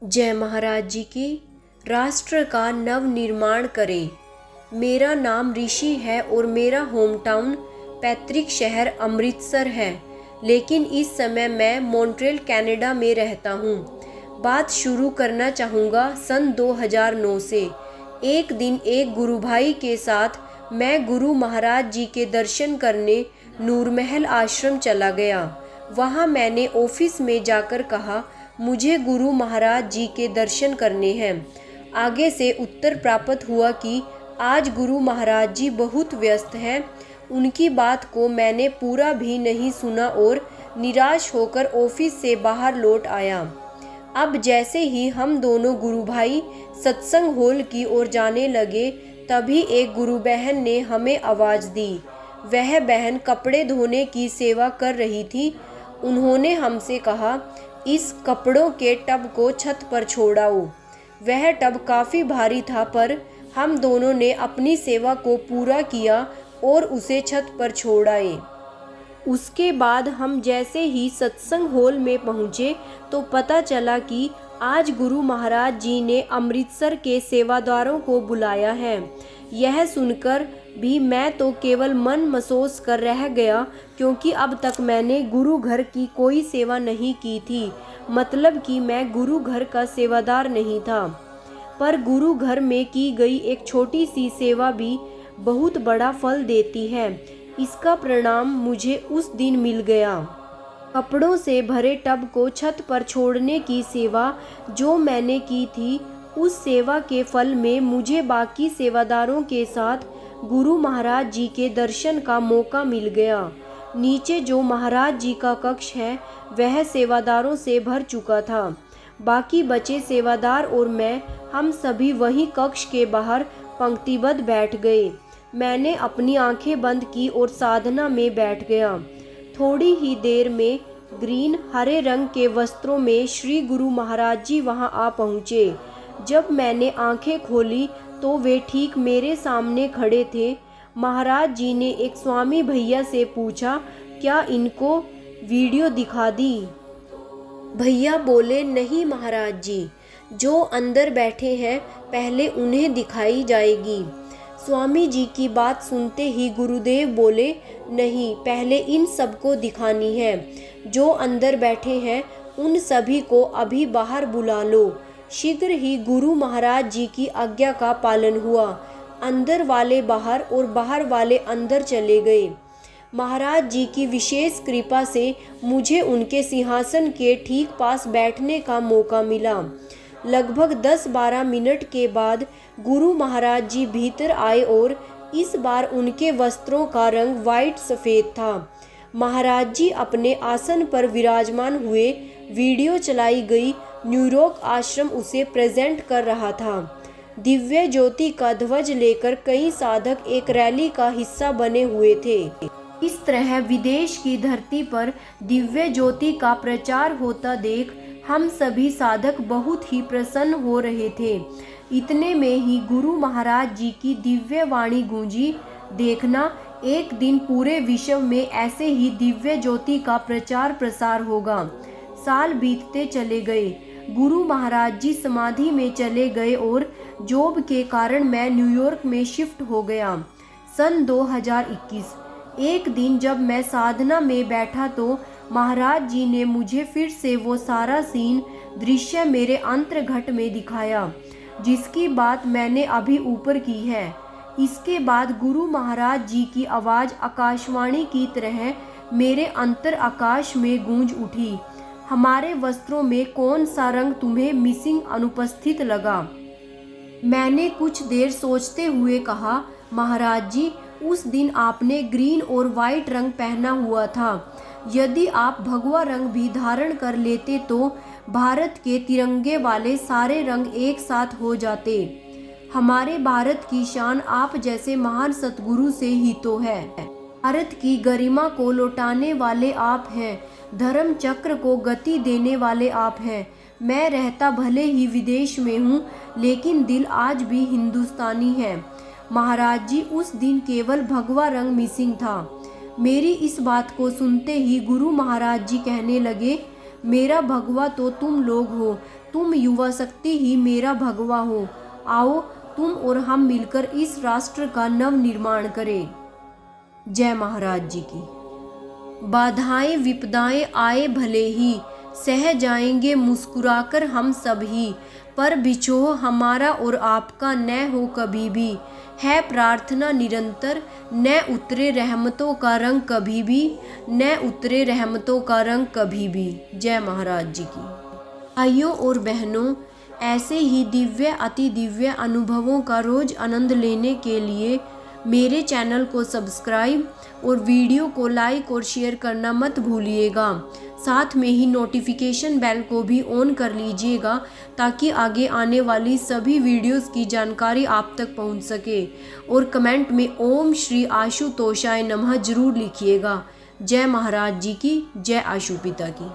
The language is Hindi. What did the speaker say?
जय महाराज जी की। राष्ट्र का नव निर्माण करें। मेरा नाम ऋषि है और मेरा होम टाउन पैतृक शहर अमृतसर है, लेकिन इस समय मैं मॉन्ट्रियल कनाडा में रहता हूँ। बात शुरू करना चाहूँगा सन 2009 से। एक दिन एक गुरु भाई के साथ मैं गुरु महाराज जी के दर्शन करने नूरमहल आश्रम चला गया। वहाँ मैंने ऑफिस में जाकर कहा, मुझे गुरु महाराज जी के दर्शन करने हैं। आगे से उत्तर प्राप्त हुआ कि आज गुरु महाराज जी बहुत व्यस्त हैं। उनकी बात को मैंने पूरा भी नहीं सुना और निराश होकर ऑफिस से बाहर लौट आया। अब जैसे ही हम दोनों गुरु भाई सत्संग हॉल की ओर जाने लगे, तभी एक गुरु बहन ने हमें आवाज़ दी। वह बहन कपड़े धोने की सेवा कर रही थी। उन्होंने हमसे कहा, इस कपड़ों के टब को छत पर छोड़ाओ। वह टब काफ़ी भारी था, पर हम दोनों ने अपनी सेवा को पूरा किया और उसे छत पर छोड़ाए। उसके बाद हम जैसे ही सत्संग हॉल में पहुँचे तो पता चला कि आज गुरु महाराज जी ने अमृतसर के सेवादारों को बुलाया है। यह सुनकर भी मैं तो केवल मन महसूस कर रह गया, क्योंकि अब तक मैंने गुरु घर की कोई सेवा नहीं की थी। मतलब कि मैं गुरु घर का सेवादार नहीं था। पर गुरु घर में की गई एक छोटी सी सेवा भी बहुत बड़ा फल देती है। इसका परिणाम मुझे उस दिन मिल गया। कपड़ों से भरे टब को छत पर छोड़ने की सेवा जो मैंने की थी, उस सेवा के फल में मुझे बाकी सेवादारों के साथ गुरु महाराज जी के दर्शन का मौका मिल गया। नीचे जो महाराज जी का कक्ष है वह सेवादारों से भर चुका था। बाकी बचे सेवादार और मैं, हम सभी वहीं कक्ष के बाहर पंक्तिबद्ध बैठ गए। मैंने अपनी आंखें बंद की और साधना में बैठ गया। थोड़ी ही देर में ग्रीन हरे रंग के वस्त्रों में श्री गुरु महाराज जी वहां आ पहुँचे। जब मैंने आंखें खोली तो वे ठीक मेरे सामने खड़े थे। महाराज जी ने एक स्वामी भैया से पूछा, क्या इनको वीडियो दिखा दी? भैया बोले, नहीं महाराज जी, जो अंदर बैठे हैं पहले उन्हें दिखाई जाएगी। स्वामी जी की बात सुनते ही गुरुदेव बोले, नहीं, पहले इन सबको दिखानी है। जो अंदर बैठे हैं उन सभी को अभी बाहर बुला लो। शीघ्र ही गुरु महाराज जी की आज्ञा का पालन हुआ। अंदर वाले बाहर और बाहर वाले अंदर चले गए। महाराज जी की विशेष कृपा से मुझे उनके सिंहासन के ठीक पास बैठने का मौका मिला। लगभग 10-12 मिनट के बाद गुरु महाराज जी भीतर आए और इस बार उनके वस्त्रों का रंग वाइट सफ़ेद था। महाराज जी अपने आसन पर विराजमान हुए। वीडियो चलाई गई। न्यूयॉर्क आश्रम उसे प्रेजेंट कर रहा था। दिव्य ज्योति का ध्वज लेकर कई साधक एक रैली का हिस्सा बने हुए थे। इस तरह विदेश की धरती पर दिव्य ज्योति का प्रचार होता देख हम सभी साधक बहुत ही प्रसन्न हो रहे थे। इतने में ही गुरु महाराज जी की दिव्य वाणी गूंजी, देखना, एक दिन पूरे विश्व में ऐसे ही दिव्य ज्योति का प्रचार प्रसार होगा। साल बीतते चले गए। गुरु महाराज जी समाधि में चले गए और जॉब के कारण मैं न्यूयॉर्क में शिफ्ट हो गया। सन 2021 एक दिन जब मैं साधना में बैठा तो महाराज जी ने मुझे फिर से वो सारा सीन दृश्य मेरे अंतर्घट में दिखाया, जिसकी बात मैंने अभी ऊपर की है। इसके बाद गुरु महाराज जी की आवाज़ आकाशवाणी की तरह मेरे अंतर आकाश में गूंज उठी। हमारे वस्त्रों में कौन सा रंग तुम्हें मिसिंग अनुपस्थित लगा? मैंने कुछ देर सोचते हुए कहा, महाराज जी, उस दिन आपने ग्रीन और वाइट रंग पहना हुआ था। यदि आप भगवा रंग भी धारण कर लेते तो भारत के तिरंगे वाले सारे रंग एक साथ हो जाते। हमारे भारत की शान आप जैसे महान सतगुरु से ही तो है। भारत की गरिमा को लौटाने वाले आप हैं। धर्म चक्र को गति देने वाले आप हैं। मैं रहता भले ही विदेश में हूँ, लेकिन दिल आज भी हिंदुस्तानी है। महाराज जी, उस दिन केवल भगवा रंग मिसिंग था। मेरी इस बात को सुनते ही गुरु महाराज जी कहने लगे, मेरा भगवा तो तुम लोग हो। तुम युवा शक्ति ही मेरा भगवा हो। आओ तुम और हम मिलकर इस राष्ट्र का नव निर्माण करें। जय महाराज जी की। बाधाएं विपदाएं आए भले ही, सह जाएंगे मुस्कुराकर हम सब ही, पर बिछोह हमारा और आपका न हो कभी भी, है प्रार्थना निरंतर न उतरे रहमतों का रंग कभी भी, न उतरे रहमतों का रंग कभी भी। जय महाराज जी की। भाइयों और बहनों, ऐसे ही दिव्य अति दिव्य अनुभवों का रोज आनंद लेने के लिए मेरे चैनल को सब्सक्राइब और वीडियो को लाइक और शेयर करना मत भूलिएगा। साथ में ही नोटिफिकेशन बेल को भी ऑन कर लीजिएगा ताकि आगे आने वाली सभी वीडियोस की जानकारी आप तक पहुंच सके। और कमेंट में ओम श्री आशुतोषाय नमः जरूर लिखिएगा। जय महाराज जी की। जय आशु पिता की।